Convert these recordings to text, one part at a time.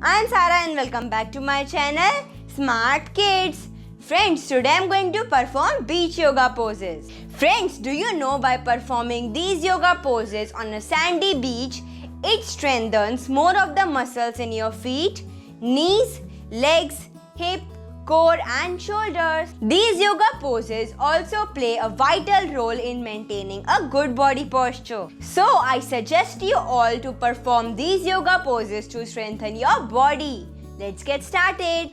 I'm Sarah and welcome back to my channel Smart Kids. Friends, today I'm going to perform beach yoga poses. Friends, do you know by performing these yoga poses on a sandy beach, it strengthens more of the muscles in your feet, knees, legs, hip, core and shoulders. These yoga poses also play a vital role in maintaining a good body posture. So I suggest you all to perform these yoga poses to strengthen your body. Let's get started.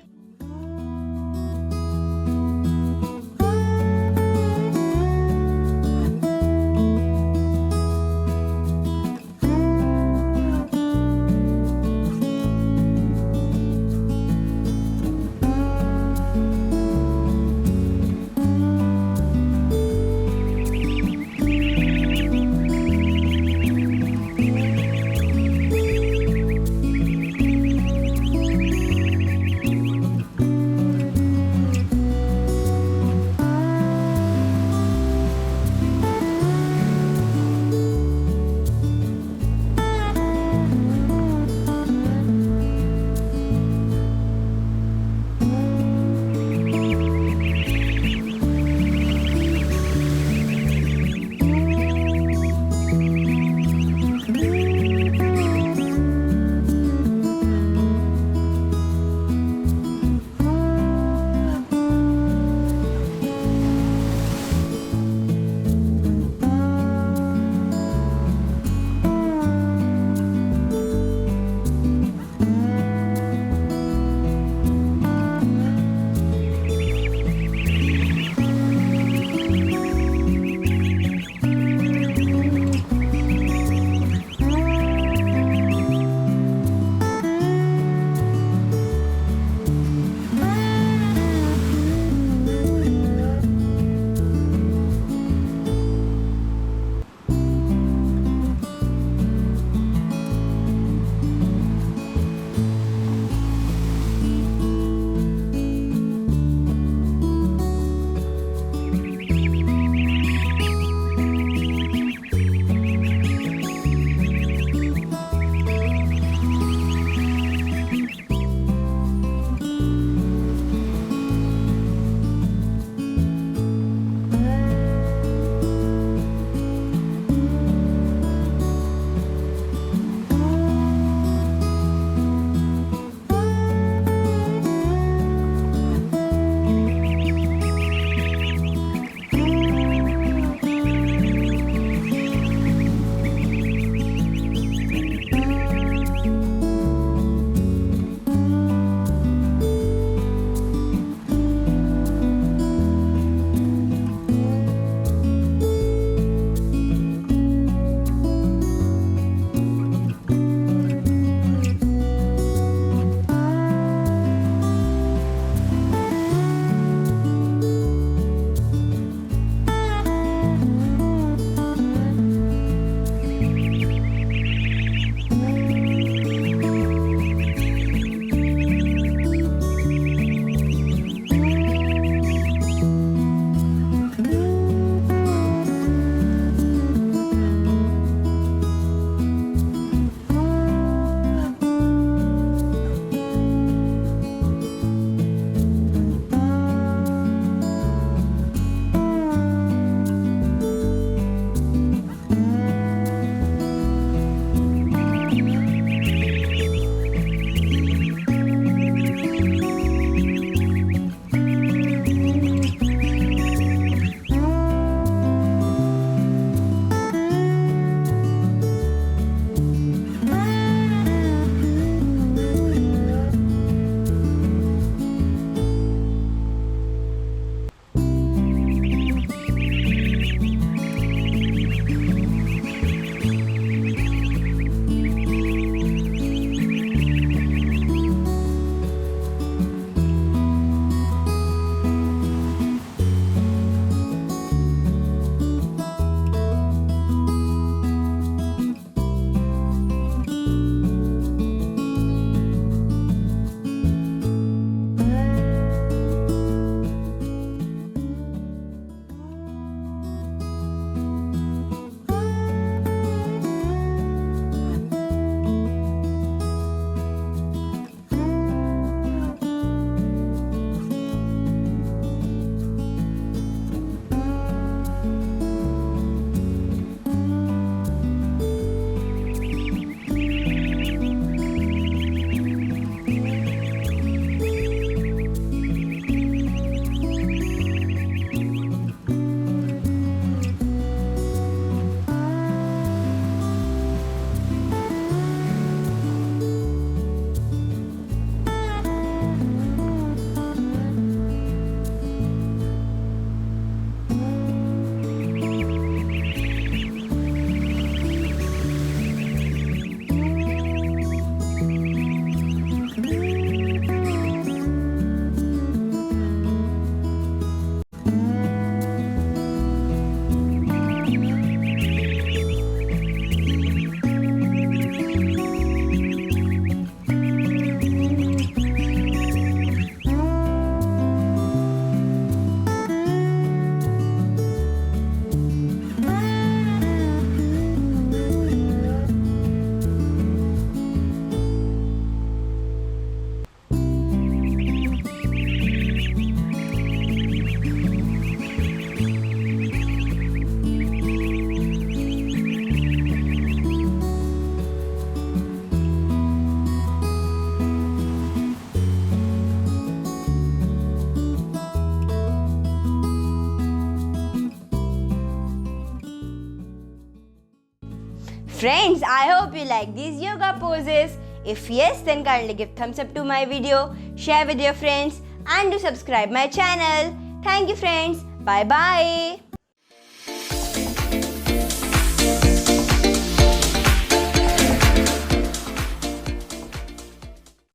Friends, I hope you like these yoga poses. If yes, then kindly give thumbs up to my video, share with your friends and do subscribe my channel. Thank you friends. Bye bye.